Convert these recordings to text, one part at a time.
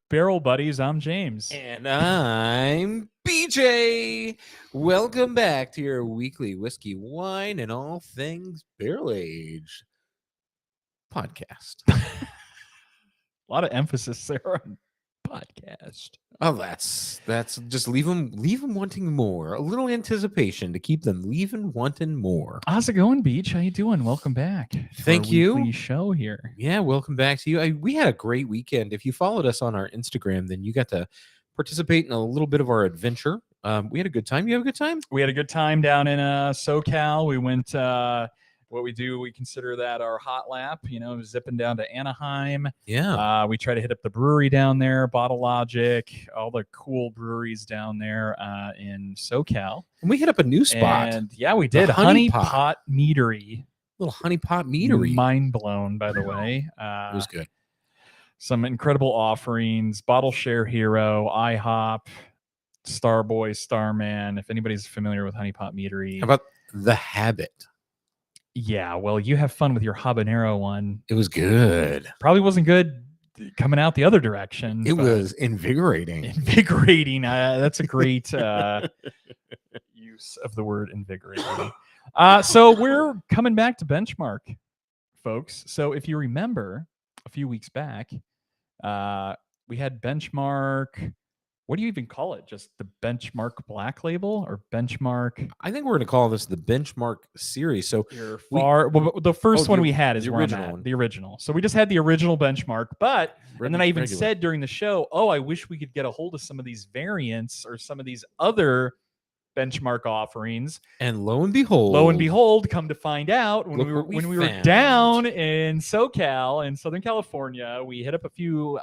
Barrel Buddies. I'm James. And I'm BJ. Welcome back to your weekly whiskey, wine, and all things barrel aged podcast. A lot of emphasis there on podcast. Oh, that's just leave them wanting more. A little anticipation to keep them leaving wanting more. How's it going, Beach? How you doing? Welcome back. Thank you. Weekly show here. Yeah, welcome back to you. We had a great weekend. If you followed us on our Instagram, then you got to participate in a little bit of our adventure. We had a good time. You have a good time? We had a good time down in SoCal. We went. We consider that our hot lap. Zipping down to Anaheim. Yeah. We try to hit up the brewery down there, Bottle Logic, all the cool breweries down there in SoCal. And we hit up a new spot. And yeah, we did. Honey Pot Meadery. Little Honey Pot Meadery. Mind blown, by the way. It was good. Some incredible offerings. Bottle Share Hero, IHOP, Starboy, Starman. If anybody's familiar with Honey Pot Meadery. How about The Habit? Yeah, well, you have fun with your habanero one. It was good. Probably wasn't good coming out the other direction. It was invigorating. Invigorating. That's a great use of the word invigorating. So we're coming back to Benchmark, folks. So if you remember a few weeks back, we had Benchmark. What do you even call it? Just the Benchmark Black Label or Benchmark? I think we're going to call this the Benchmark series. So the first one we had is the original one. The original. So we just had the original Benchmark, and then I even said during the show, I wish we could get a hold of some of these variants or some of these other Benchmark offerings. And lo and behold, come to find out, when we were down in SoCal in Southern California, we hit up a few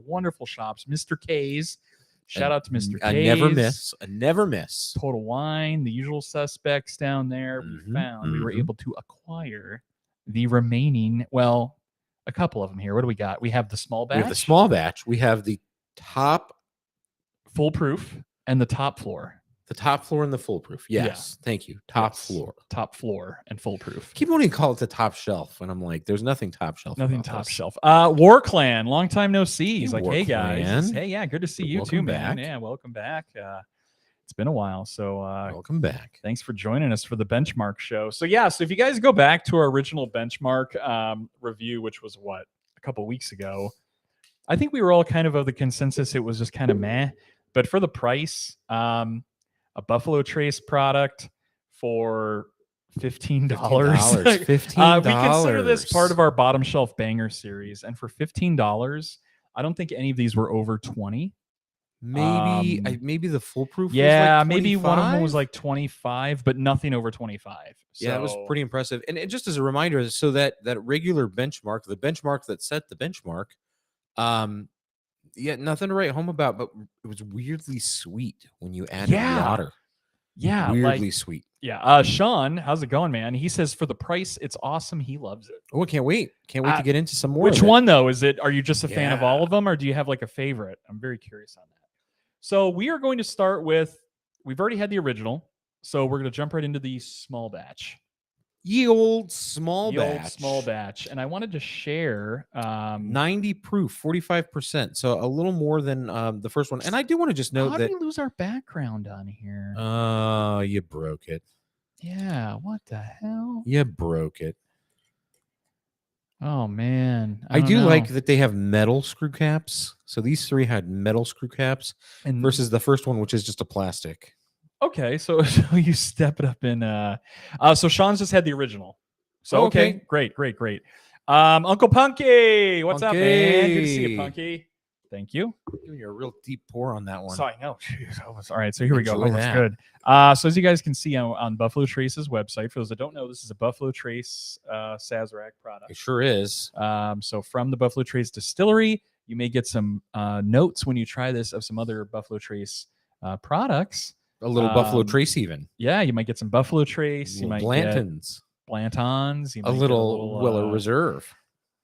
wonderful shops. Mr. K's. Shout out to Mr. K's. I never miss. Total Wine, the usual suspects down there. We were able to acquire the remaining, a couple of them here. What do we got? We have the small batch. We have the top foolproof and the top floor. The top floor and the foolproof. Yes. Yeah. Thank you. Top floor and foolproof. Keep wanting to call it the top shelf. And I'm like, there's nothing top shelf. Nothing top shelf. War Clan, long time no see. He's like, hey guys. Clan. Hey, yeah, good to see you too, man. Yeah, welcome back. It's been a while. So welcome back. Thanks for joining us for the Benchmark show. So if you guys go back to our original Benchmark review, which was a couple weeks ago, I think we were all kind of the consensus it was just kind of meh. But for the price, a Buffalo Trace product for $15. $15. We consider this part of our bottom shelf banger series, and for $15, I don't think any of these were over 20. Maybe the foolproof. Yeah, was like maybe one of them was like 25, but nothing over 25. So, yeah, it was pretty impressive. And just as a reminder, so that regular benchmark, the benchmark that set the benchmark, yeah, nothing to write home about, but it was weirdly sweet when you added water. Yeah, weirdly sweet. Yeah. Sean, how's it going, man? He says for the price, it's awesome. He loves it. Oh, I can't wait. Can't wait to get into some more. Which one though? Are you just a fan of all of them, or do you have like a favorite? I'm very curious on that. So we are going to start with. We've already had the original, so we're going to jump right into the small batch. Ye old small batch. And I wanted to share 90 proof, 45%. So a little more than the first one. And I do want to just note how that did we lose our background on here? You broke it. Yeah, what the hell? You broke it. Oh man. I do like that they have metal screw caps. So these three had metal screw caps versus the first one, which is just a plastic. Okay, so you step it up in so Sean's just had the original. So okay. Great. Uncle Punky, what's up, man? Good to see you, Punky. Thank you. Giving you a real deep pour on that one. So I know. Jeez, all right, so here we go. That's good. So as you guys can see on Buffalo Trace's website, for those that don't know, this is a Buffalo Trace Sazerac product. It sure is. So from the Buffalo Trace distillery, you may get some notes when you try this of some other Buffalo Trace products. A little Buffalo Trace even. Yeah, you might get some Buffalo Trace. You might Blantons. Blantons. A little Weller Reserve.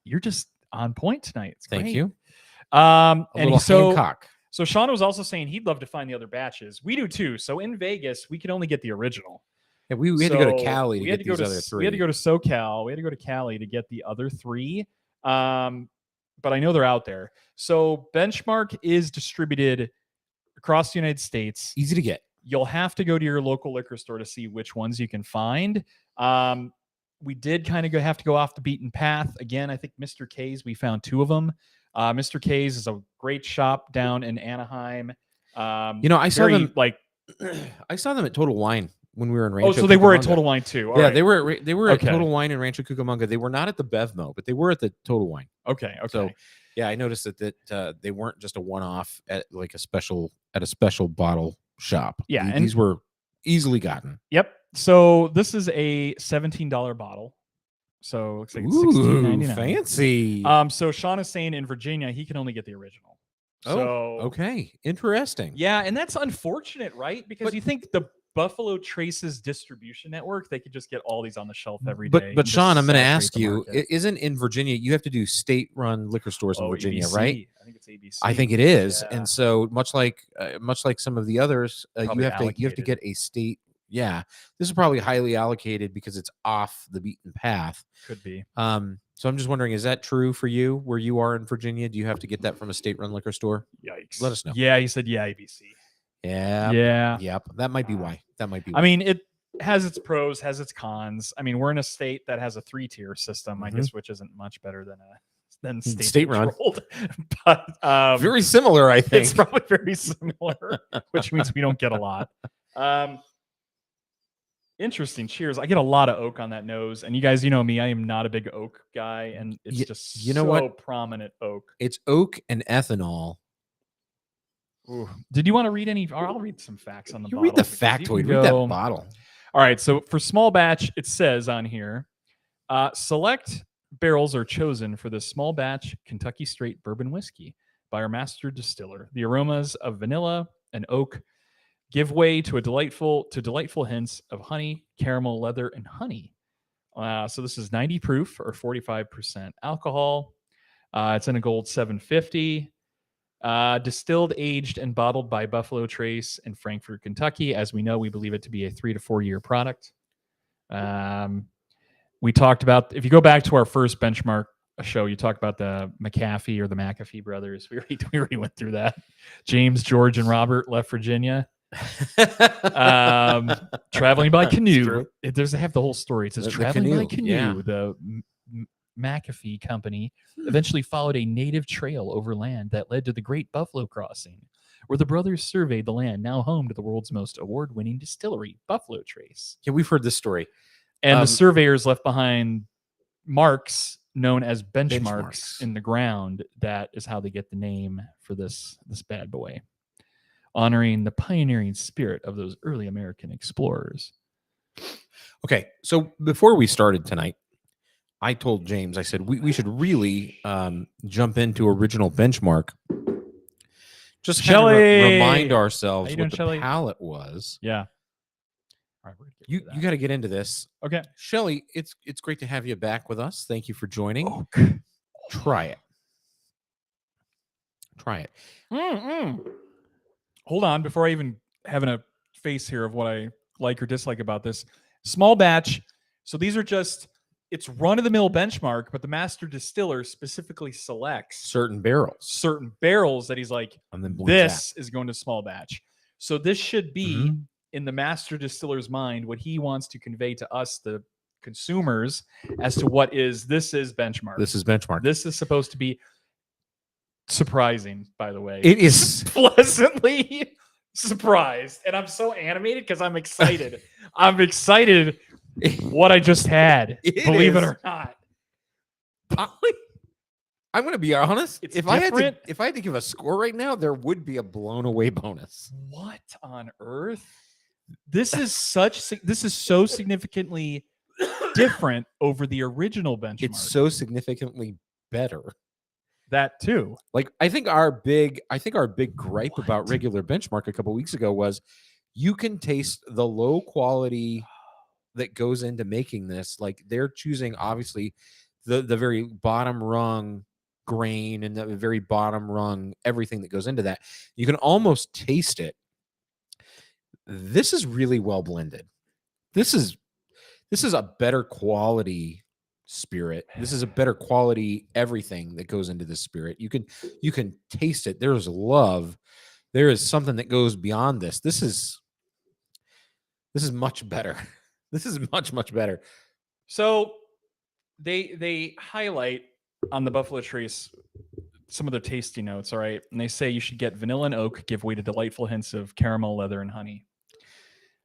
You're just on point tonight. It's Thank great. you. And Hancock. So Sean was also saying he'd love to find the other batches. We do too. So in Vegas, we could only get the original. Yeah, we had to go to Cali to get these other three. We had to go to SoCal. We had to go to Cali to get the other three. but I know they're out there. So Benchmark is distributed across the United States. Easy to get. You'll have to go to your local liquor store to see which ones you can find. We did kind of have to go off the beaten path. Again, I think Mr. K's, we found 2 of them. Mr. K's is a great shop down in Anaheim. I saw them like I saw them at Total Wine when we were in Rancho. Oh, so they were at Cucamonga. Total Wine too. All yeah, right. they were at Okay. Total Wine in Rancho Cucamonga. They were not at the Bevmo, but they were at the Total Wine. Okay. So yeah, I noticed that they weren't just a one-off at like a special bottle shop. Yeah, These, and- these were easily gotten. Yep. So this is a $17 bottle. So it looks like it's $16.99. Fancy. So Sean is saying in Virginia he can only get the original. So okay, interesting. yeah, and that's unfortunate, right? Because But- you think the Buffalo Trace's distribution network, they could just get all these on the shelf every day. But and Sean, just I'm going to saturate ask the you: market. isn't in Virginia you have to do state-run liquor stores in Oh, Virginia, ABC. right? I think it's ABC. I think it is, Yeah. and so much like some of the others, you Probably have to allocated. get a state. Yeah, this is probably highly allocated because it's off the beaten path. Could be. So I'm just wondering, is that true for you where you are in Virginia? Do you have to get that from a state-run liquor store? Yikes. Let us know. Yeah, he said yeah, ABC. Yeah. Yeah. Yep. That might be why. That might be. I mean, it has its pros, has its cons. I mean, we're in a state that has a 3-tier system, I guess, which isn't much better than State-run. controlled. But very similar, I think. it's probably very similar, which means we don't get a lot. Interesting. Cheers. I get a lot of oak on that nose, and you guys, you know me, I am not a big oak guy, and it's just you know so what? prominent oak. It's oak and ethanol. Ooh. Did you want to read any? Or I'll read some facts on the You bottle. read the because you factoid. can Read that go- bottle. All right. So for small batch, it says on here, select barrels are chosen for this small batch Kentucky straight bourbon whiskey by our master distiller. The aromas of vanilla and oak give way to delightful hints of honey, caramel, leather, and honey. So this is 90 proof or 45% alcohol. It's in a gold 750. Distilled, aged, and bottled by Buffalo Trace in Frankfort, Kentucky. As we know, we believe it to be a 3 to 4 year product. We talked about, if you go back to our first benchmark show, you talked about the McAfee or the McAfee brothers. We already went through that. James, George, and Robert left Virginia. Traveling by canoe. They have the whole story. It says The traveling by canoe, canoe. yeah. The McAfee company eventually followed a native trail over land that led to the Great Buffalo Crossing, where the brothers surveyed the land now home to the world's most award-winning distillery, Buffalo Trace. Yeah, we've heard this story. And the surveyors left behind marks known as benchmarks Benchmarks. in the ground. That is how they get the name for this bad boy, honoring the pioneering spirit of those early American explorers. Okay, so before we started tonight, I told James, I said, we should really jump into original benchmark. Just kind of Shelley! remind ourselves How you what doing, the Shelley? palette was. Yeah. All right, we're gonna get You rid of that. got to get into this. Okay. Shelley, it's great to have you back with us. Thank you for joining. Oak. Try it. Try it. Hold on, before I even have a face here of what I like or dislike about this. Small batch. So these are just, it's run-of-the-mill benchmark, but the master distiller specifically selects Certain barrels. certain barrels that he's like, And then blends this is going to small batch. So this should be Mhm. in the master distiller's mind what he wants to convey to us, the consumers, as to what this is benchmark. This is benchmark. This is supposed to be surprising, by the way. It is. Pleasantly surprised. And I'm so animated because I'm excited. I'm excited what I just had. It believe it is. or not. I'm going to be honest. It's If I different. had to give a score right now, there would be a blown away bonus. What on earth? This is so significantly different over the original benchmark. It's so significantly better. that too. Like I think our big gripe about regular benchmark a couple weeks ago was you can taste the low quality that goes into making this. Like they're choosing obviously the very bottom rung grain and the very bottom rung everything that goes into that. You can almost taste it. This is really well blended. This is a better quality spirit. This is a better quality everything that goes into this spirit. You can taste it. There's love. There is something that goes beyond this. This is much better. This is much better. So they highlight on the Buffalo Trace some of their tasty notes, all right? And they say you should get vanilla and oak, give way to delightful hints of caramel, leather, and honey.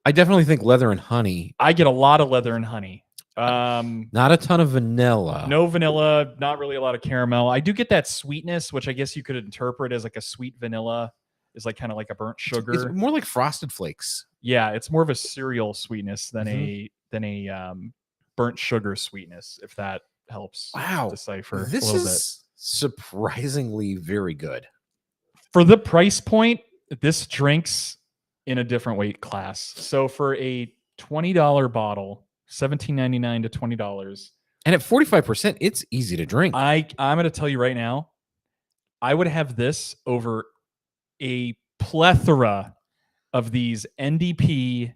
I definitely think leather and honey. I get a lot of leather and honey. Not a ton of vanilla. No vanilla, not really a lot of caramel. I do get that sweetness, which I guess you could interpret as like a sweet vanilla, is like kind of like a burnt sugar. It's more like Frosted Flakes. Yeah, it's more of a cereal sweetness than a burnt sugar sweetness, if that helps decipher this a little is surprisingly very good. For the price point, this drinks in a different weight class. So for a $20 bottle, $17.99 to $20. And at 45%, it's easy to drink. I'm going to tell you right now, I would have this over a plethora of these NDP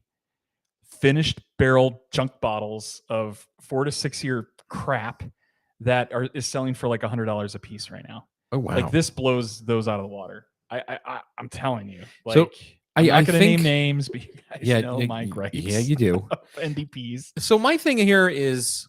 finished barrel junk bottles of 4 to 6 year crap that is selling for like $100 a piece right now. Oh wow! Like this blows those out of the water. I'm telling you. Like, so I'm not going to think, name names, but you guys know my gripes. Yeah, you do. NDPs. So my thing here is,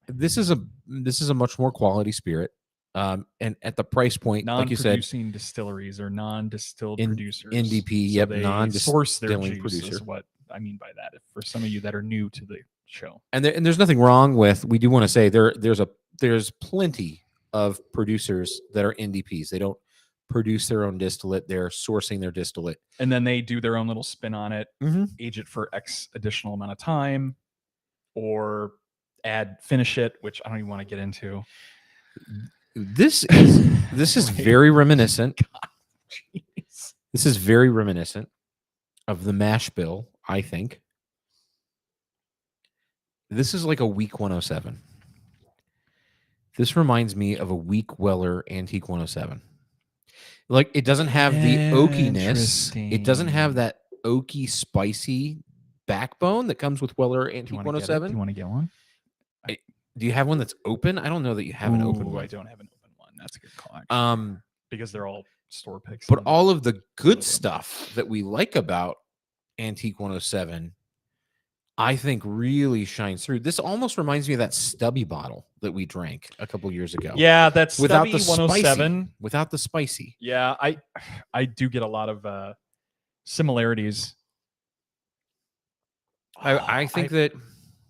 this is a much more quality spirit, and at the price point, like you said, non-producing distilleries or non-distilled producers. NDP, so yep, source their non-distilling juice producer. is what I mean by that. For some of you that are new to the show, and there's nothing wrong with. We do want to say there's plenty of producers that are NDPs. They don't produce their own distillate. They're sourcing their distillate, and then they do their own little spin on it, age it for X additional amount of time, or finish it, which I don't even want to get into. This is very reminiscent. God, this is very reminiscent of the mash bill, I think. This is like a Week 107. This reminds me of a Week Weller Antique 107. Like, it doesn't have the oakiness. It doesn't have that oaky, spicy backbone that comes with Weller Antique 107. Do you want to get one? Do you have one that's open? I don't know that you have an open one. I don't have an open one. That's a good call, actually. Because they're all store picks. But all of the good stuff that we like about Antique 107, I think really shines through. This almost reminds me of that stubby bottle that we drank a couple years ago. Yeah, that's without the 107. Spicy, without the spicy. Yeah, I do get a lot of similarities. I think that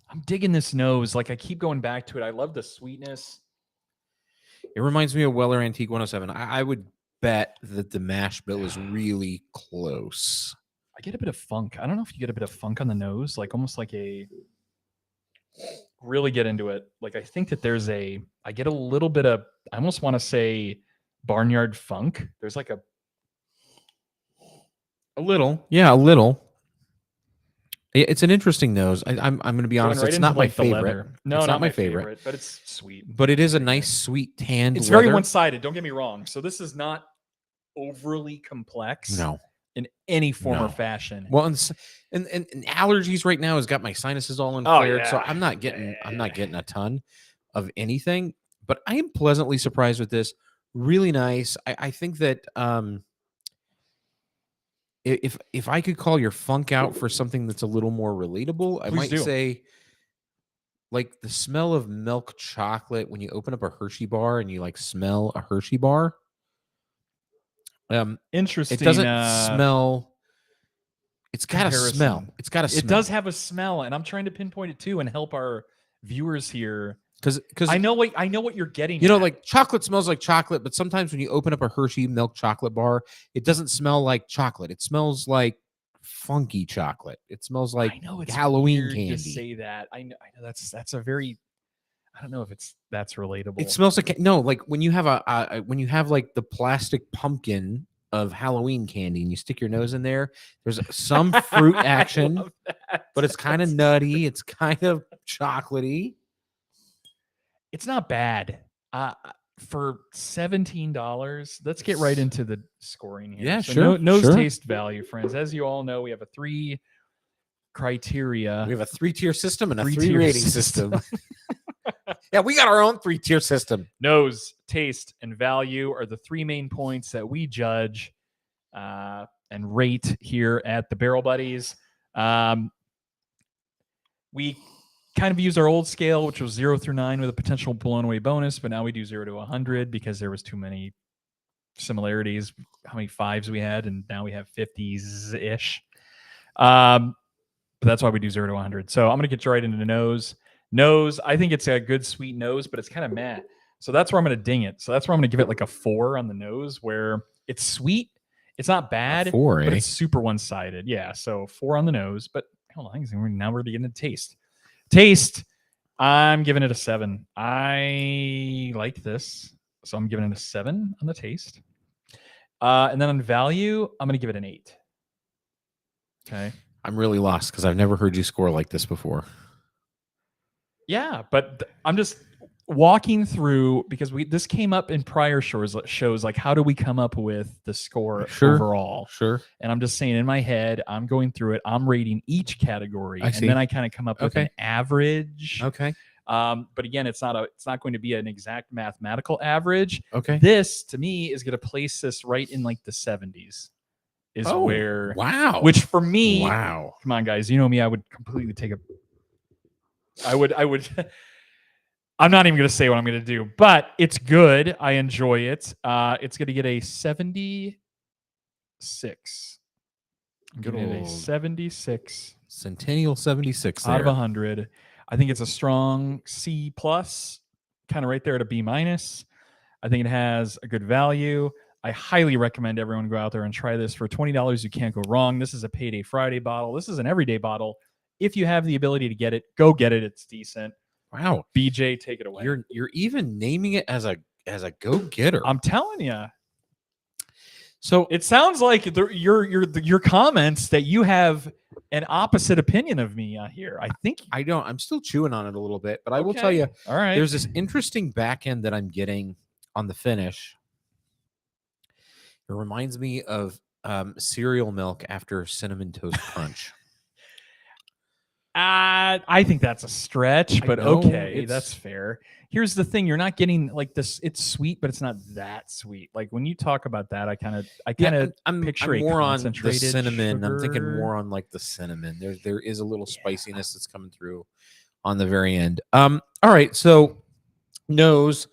I'm digging this nose. Like, I keep going back to it. I love the sweetness. It reminds me of Weller Antique 107. I would bet that the mash bill is really close. I get a bit of funk. I don't know if you get a bit of funk on the nose, like almost like really get into it. Like, I think that I get a little bit of, I almost want to say barnyard funk. There's like a little. Yeah, a little. It's an interesting nose. I'm going to be honest. Right, it's not my favorite. No, it's not my favorite, but it's sweet. But it is a nice, sweet tanned. It's leather. very one-sided. Don't get me wrong. So this is not overly complex. No. In any form or fashion. Well, and allergies right now has got my sinuses all inflared, so I'm not getting a ton of anything. But I am pleasantly surprised with this. Really nice. I think that if I could call your funk out for something that's a little more relatable, I might say like the smell of milk chocolate when you open up a Hershey bar and you like smell a Hershey bar. Interesting. It doesn't smell. It's got a smell. It's got a smell. It does have a smell, and I'm trying to pinpoint it too and help our viewers here. Because I know what you're getting. You know, like chocolate smells like chocolate, but sometimes when you open up a Hershey milk chocolate bar, it doesn't smell like chocolate. It smells like funky chocolate. It smells like Halloween candy. To say that, I know that's a very. I don't know if that's relatable. It smells like like when you have like the plastic pumpkin of Halloween candy and you stick your nose in there. There's some fruit action, but it's kind of nutty. It's kind of chocolatey. It's not bad. For $17, let's get right into the scoring here. Yeah, so sure. Nose taste value, friends. As you all know, we have a 3 criteria. We have a 3-tier system and a 3 rating system. Yeah, we got our own 3-tier system. Nose, taste, and value are the 3 main points that we judge and rate here at the Barrel Buddies. We kind of used our old scale, which was 0 through 9 with a potential blown away bonus, but now we do 0 to 100 because there was too many similarities, how many 5s we had, and now we have 50s ish. But that's why we do 0 to 100. So I'm going to get you right into the nose. Nose, I think it's a good sweet nose, but it's kind of matte. So that's where I'm going to ding it. So that's where I'm going to give it like a 4 on the nose, where it's sweet. It's not bad, 4, but it's super one-sided. Yeah, so 4 on the nose. But hold on, now we're getting to taste. Taste, I'm giving it a 7. I like this, so I'm giving it a 7 on the taste. And then on value, I'm going to give it an 8. Okay. I'm really lost because I've never heard you score like this before. Yeah, but I'm just walking through because this came up in prior shows like how do we come up with the score overall? Sure. And I'm just saying in my head, I'm going through it. I'm rating each category, and then I kind of come up with an average. Okay. But again, it's not going to be an exact mathematical average. Okay. This to me is going to place this right in like the 70s. Wow. Which for me, wow. Come on, guys, you know me, I would completely take I would I'm not even going to say what I'm going to do, but it's good. I enjoy it. It's going to get a 76. I'm giving it a 76. Centennial 76 out of 100. I think it's a strong C+, kind of right there at a B-. I think it has a good value. I highly recommend everyone go out there and try this. For $20, you can't go wrong. This is a Payday Friday bottle. This is an everyday bottle. If you have the ability to get it, go get it. It's decent. Wow. BJ, take it away. You're even naming it as a go-getter. I'm telling you. So it sounds like your comments that you have an opposite opinion of me here. I think I don't. I'm still chewing on it a little bit, but I will tell you. All right. There's this interesting back end that I'm getting on the finish. It reminds me of cereal milk after Cinnamon Toast Crunch. I think that's a stretch, but okay, that's fair. Here's the thing: you're not getting like this. It's sweet, but it's not that sweet. Like when you talk about that, I kind of picture I'm more on the concentrated cinnamon. sugar. I'm thinking more on like the cinnamon. There is a little spiciness that's coming through on the very end. All right, so nose.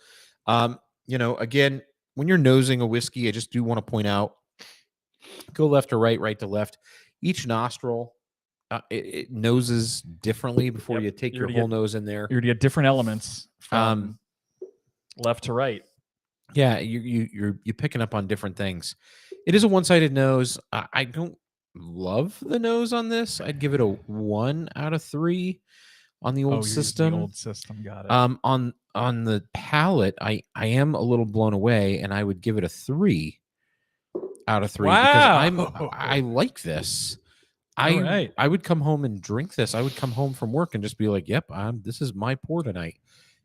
Again, when you're nosing a whiskey, I just do want to point out: go left to right, right to left. Each nostril. It noses differently before you take your whole nose in there. You're gonna get different elements from left to right. Yeah, you're picking up on different things. It is a one-sided nose. I don't love the nose on this. I'd give it a 1 out of 3 on the old system. The old system, got it. On the palate, I am a little blown away, and I would give it a 3 out of 3 because I like this. I would come home and drink this. I would come home from work and just be like, yep, this is my pour tonight.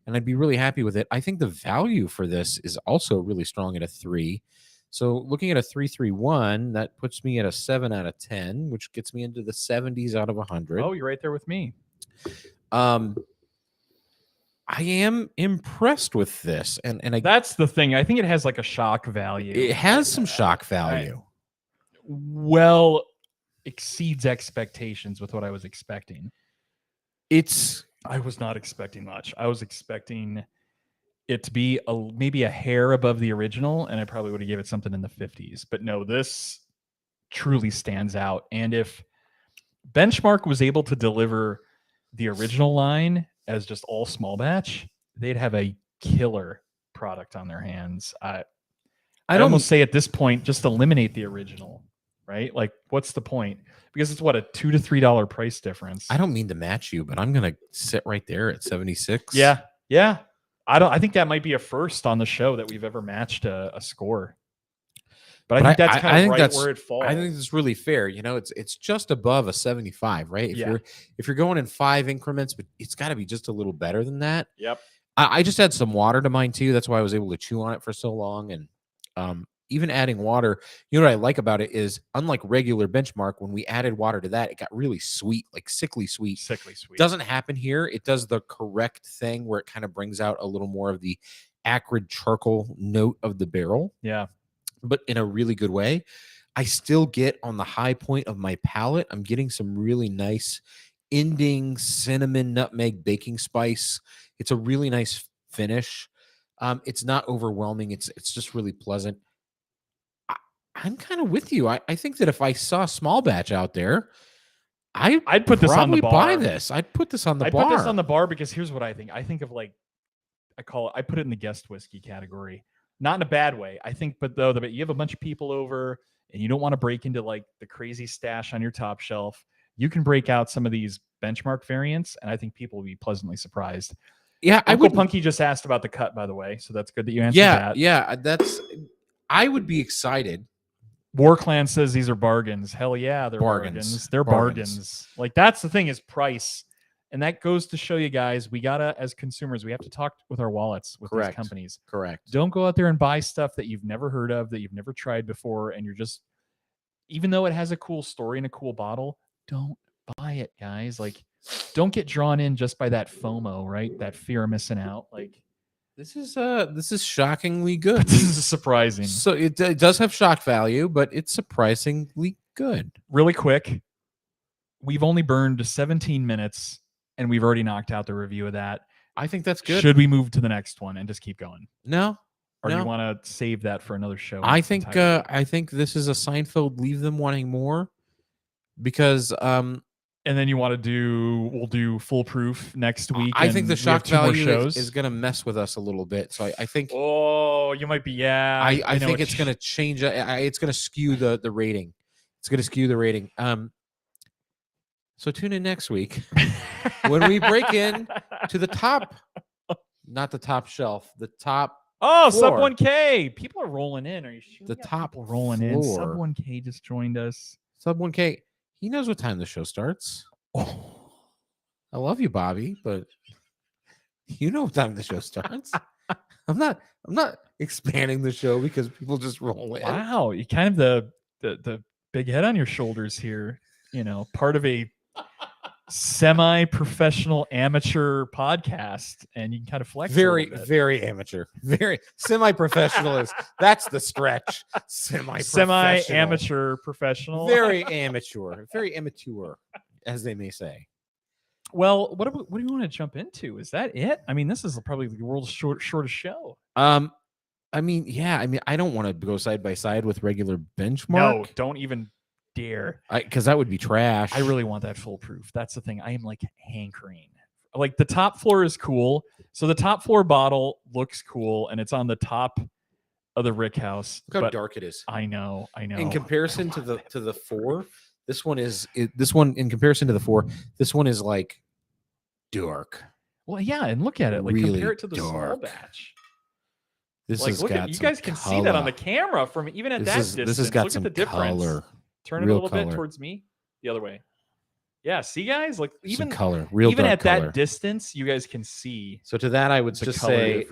And I'd be really happy with it. I think the value for this is also really strong at a 3. So looking at a 331, that puts me at a 7 out of 10, which gets me into the 70s out of 100. Oh, you're right there with me. I am impressed with this. And that's the thing. I think it has like a shock value. It has some shock value. Exceeds expectations with what I was expecting. I was not expecting much. I was expecting it to be maybe a hair above the original, and I probably would have given it something in the 50s. But no, this truly stands out. And if Benchmark was able to deliver the original line as just all small batch, they'd have a killer product on their hands. I almost say at this point, just eliminate the original. Right? Like, what's the point? Because it's what, a $2 to $3 price difference. I don't mean to match you, but I'm gonna sit right there at 76. Yeah. I think that might be a first on the show that we've ever matched a score. But I think that's kind of where it falls. I think it's really fair. It's just above a 75, right? If you're going in 5 increments, but it's got to be just a little better than that. Yep. I just had some water to mine too. That's why I was able to chew on it for so long. And even adding water, you know what I like about it is, unlike regular Benchmark, when we added water to that, it got really sweet, like sickly sweet. Sickly sweet. Doesn't happen here. It does the correct thing where it kind of brings out a little more of the acrid charcoal note of the barrel, Yeah. but in a really good way. I still get on the high point of my palate, I'm getting some really nice ending cinnamon, nutmeg, baking spice. It's a really nice finish. It's not overwhelming. It's just really pleasant. I'm kind of with you. I think that if I saw a small batch out there, I'd put this on the bar. buy this. I'd put this on the I'd bar. put this on the bar because here's what I think. I think of like, I put it in the guest whiskey category, not in a bad way. I think, but you have a bunch of people over and you don't want to break into like the crazy stash on your top shelf. You can break out some of these Benchmark variants, and I think people will be pleasantly surprised. Yeah, Uncle Punky just asked about the cut, by the way, so that's good that you answered that. Yeah, I would be excited. Warclan says these are bargains. Hell yeah, they're bargains. They're bargains. Like, that's the thing, is price. And that goes to show you guys, we gotta, as consumers, we have to talk with our wallets with these companies. Correct. Don't go out there and buy stuff that you've never heard of, that you've never tried before, and you're just, even though it has a cool story and a cool bottle, don't buy it, guys. Like, don't get drawn in just by that FOMO, right? That fear of missing out. Like, this is shockingly good. This is surprising. So it does have shock value, but it's surprisingly good. Really quick, we've only burned 17 minutes, and we've already knocked out the review of that. I think that's good. Should we move to the next one and just keep going? No. Or do you want to save that for another show? I think this is a Seinfeld leave them wanting more, because and then we'll do Foolproof next week. I think the shock value is going to mess with us a little bit. So I think. Oh, you might be. Yeah. I think it's going to change. It's going to skew the rating. It's going to skew the rating. So tune in next week when we break in to the top, not the top shelf, the top. Oh, floor. Sub 1K. People are rolling in. Are you sure? The top rolling floor. in. Sub 1K just joined us. Sub 1K. He knows what time the show starts. Oh, I love you, Bobby, but you know what time the show starts. I'm not expanding the show because people just roll in. Wow, you kind of the big head on your shoulders here. You know, part of a semi-professional amateur podcast, and you can kind of flex. Very amateur, very semi-professional. That's the stretch. Semi-amateur professional. Very amateur, as they may say. Well, what do you want to jump into? Is that it? I mean, this is probably the world's shortest show. I mean, I don't want to go side by side with regular Benchmark. No, don't even dare. Because that would be trash. I really want that Foolproof. That's the thing. I am like hankering. Like, the top floor is cool. So the top floor bottle looks cool, and it's on the top of the Rick House. Look how dark it is. I know. In comparison to the four, this one in comparison to the four, this one is like dark. Well, yeah, and look at it. Like, really compare it to the dark. small batch. This like, has look got at, you guys can see that on the camera from even at that distance. This has got look some at the difference. color. Turn it a little bit towards me. The other way. Yeah, see, guys? Like, even color. Even at that distance, you guys can see. So to that, I would just say,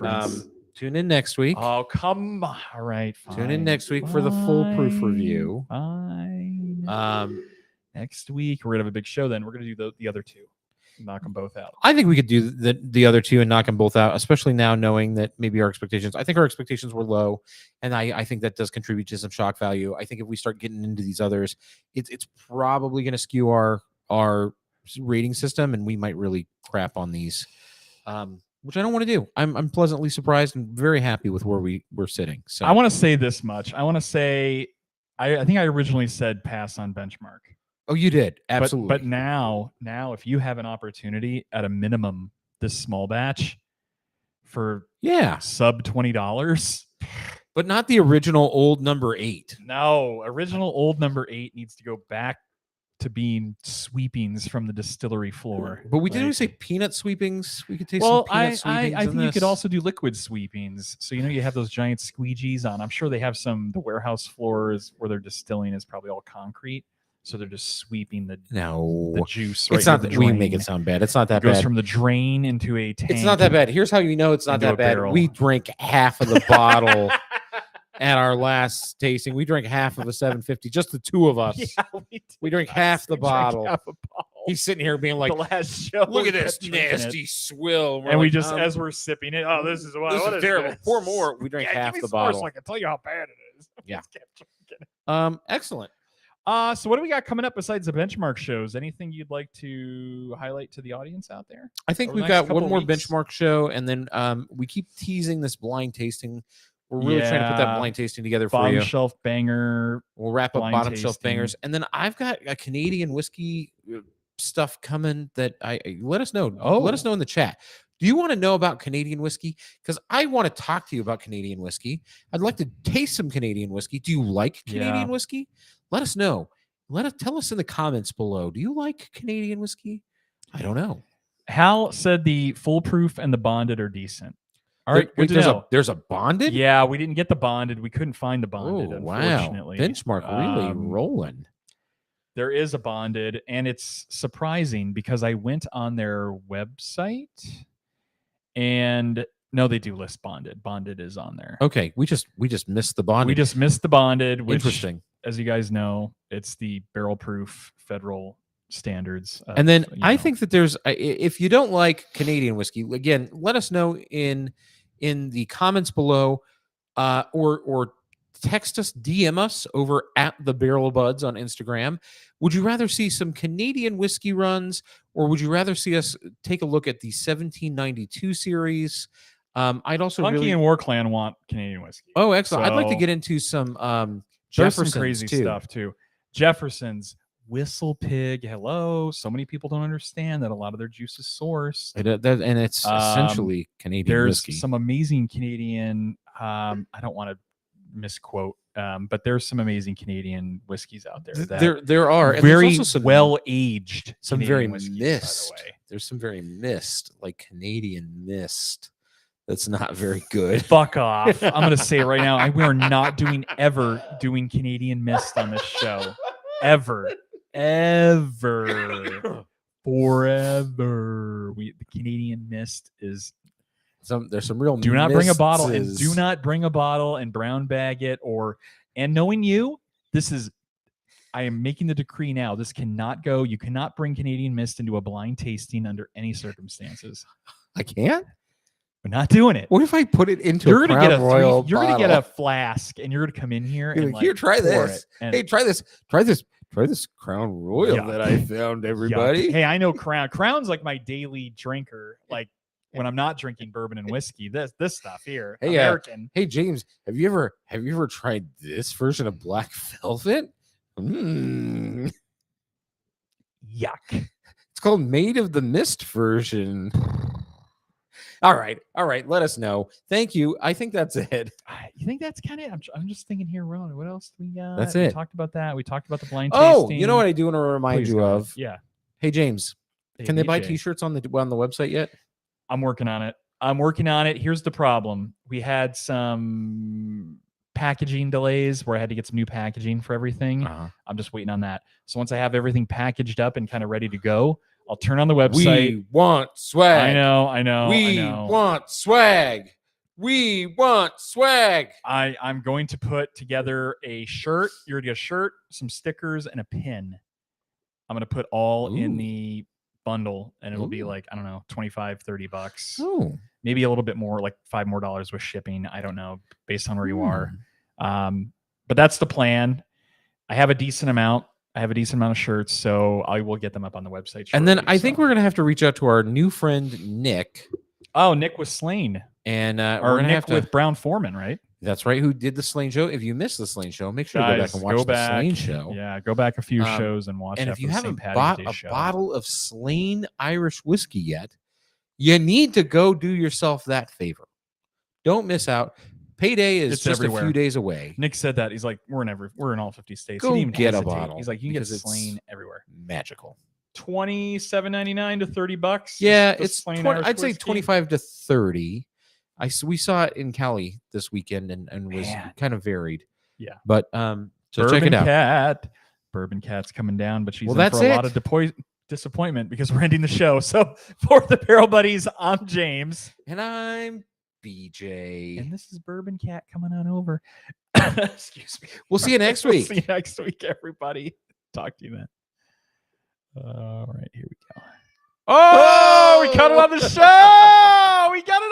tune in next week. Oh, come on. All right, fine. Tune in next week for the Foolproof review. Fine. Next week, we're going to have a big show then. We're going to do the other two. Knock them both out. I think we could do the other two and knock them both out, especially now knowing that maybe our expectations. I think our expectations were low, and I think that does contribute to some shock value. I think if we start getting into these others, it's probably going to skew our rating system, and we might really crap on these, which I don't want to do. I'm pleasantly surprised and very happy with where we're sitting. So I want to say this much. I want to say, I think I originally said pass on Benchmark. Oh, you did. Absolutely. But now if you have an opportunity at a minimum, this small batch for sub $20, but not the original old number 8. No, original old number 8 needs to go back to being sweepings from the distillery floor. But we didn't say peanut sweepings. We could taste some peanut sweepings. I think you could also do liquid sweepings. So, you have those giant squeegees on. I'm sure they have the warehouse floors where they're distilling is probably all concrete. So they're just sweeping the juice. Right, it's not that we make it sound bad. It's not that bad. It goes from the drain into a tank. It's not that bad. Here's how you know it's not that bad. We drank half of the bottle at our last tasting. We drank half of a 750, just the two of us. Yeah, we, We drank did. half the We drank bottle. half a bottle. He's sitting here being like, the last show. look we at this kept drinking it. nasty swill. And we just, as we're sipping it, oh, this is what this is terrible. This? Pour more. We drank Yeah, half give me the some more bottle. so I can tell you how bad it is. Yeah. Just kept drinking it. Excellent. So what do we got coming up besides the benchmark shows? Anything you'd like to highlight to the audience out there? I think Over the we've next got couple one more weeks? benchmark show, and then we keep teasing this blind tasting. We're really trying to put that Yeah. blind tasting together for Bottom you. shelf banger. We'll wrap up blind bottom shelf tasting. bangers, and then I've got a Canadian whiskey stuff coming that let us know. Let us know in the chat. Do you want to know about Canadian whiskey? Because I want to talk to you about Canadian whiskey. I'd like to taste some Canadian whiskey. Do you like Canadian whiskey? Let us know. Tell us in the comments below. Do you like Canadian whiskey? I don't know. Hal said the foolproof and the bonded are decent. All right, good to know. There's a bonded? Yeah, we didn't get the bonded. We couldn't find the bonded, Oh, wow. unfortunately. Benchmark really rolling. There is a bonded, and it's surprising because I went on their website, and no, they do list bonded. Bonded is on there. Okay, we just missed the bonded. We just missed the bonded, which, interesting. As you guys know, it's the barrel proof federal standards. And then I think that there's, if you don't like Canadian whiskey, again, let us know in the comments below, or text us, DM us over at the Barrel Buds on Instagram. Would you rather see some Canadian whiskey runs, or would you rather see us take a look at the 1792 series? I'd also Funky and War Clan want Canadian whiskey. Oh, excellent! So I'd like to get into some there's Jefferson's some crazy too. stuff too. Jefferson's Whistle Pig. Hello. So many people don't understand that a lot of their juice is sourced. And it's essentially Canadian there's whiskey. Some amazing Canadian. I don't want to misquote, but there's some amazing Canadian whiskeys out there. That there are and very there's also some well aged. Some Canadian very whiskeys, mist. by the way. There's some very mist, like Canadian mist. That's not very good. Fuck off. I'm going to say it right now. We are not ever doing Canadian mist on this show. Ever. Forever. The Canadian mist is. There's some real. Do not bring a bottle, mists. and do not bring a bottle and brown bag it, and knowing you, I am making the decree now. This cannot go. You cannot bring Canadian mist into a blind tasting under any circumstances. I can't. We're not doing it. What if I put it into You're a gonna Crown get Royal You're gonna get bottle? a flask, and you're gonna come in here You're and like, here, try pour this. it, and Hey, try this Crown Royal Yuck. that I found, everybody. Yuck. Hey, I know Crown. Crown's like my daily drinker. Like when I'm not drinking bourbon and whiskey, this stuff here. Hey, American. Hey, James, have you ever tried this version of Black Velvet? Yuck. It's called Made of the Mist version. All right. Let us know. Thank you. I think that's it. You think that's kind of? I'm just thinking here, Ron. What else do we got? That's We it. talked about that. We talked about the blind Oh, tasting. you know what I do want to remind Please you go ahead. of? Yeah. Hey, James, Hey, can they buy BJ. T-shirts on the website yet? I'm working on it. Here's the problem. We had some packaging delays where I had to get some new packaging for everything. I'm just waiting on that. So once I have everything packaged up and kind of ready to go, I'll turn on the website. We want swag. I know. We want swag. We want swag. I'm going to put together a shirt. You're gonna get a shirt, some stickers, and a pin. I'm gonna put all in the bundle, and it'll be like, I don't know, $25-$30. Oh, maybe a little bit more, like $5 more with shipping. I don't know, based on where you are. But that's the plan. I have a decent amount. Of shirts, so I will get them up on the website. And then shortly, I think we're gonna have to reach out to our new friend Nick. Oh, Nick was slain, and or Nick with Brown Foreman, right? That's right. Who did the Slain Show? If you missed the Slain Show, make sure to go back and watch the Slain Show. Yeah, go back a few shows and watch. And that if you for the haven't St. bought Paddy's Day a show. bottle of Slain Irish whiskey yet, you need to go do yourself that favor. Don't miss out. Payday is just everywhere. a few days away. Nick said that. He's like, we're in all 50 states. Go he didn't even get a hesitate. bottle. He's like, you can get because it's Slain everywhere. Magical. $27.99 to $30. Yeah, the it's Slain 20, Irish I'd say whiskey. 25 to 30. We saw it in Cali this weekend and was kind of varied. Yeah. But so check it out. Bourbon Cat's coming down, but she's Well, in for a lot that's of disappointment because we're ending the show. So for the Barrel Buddies, I'm James. And I'm BJ. And this is Bourbon Cat coming on over. Excuse me. We'll see you next We'll week. see you next week, everybody. Talk to you then. All right, here we go. Oh, we cut it on the show. We got it.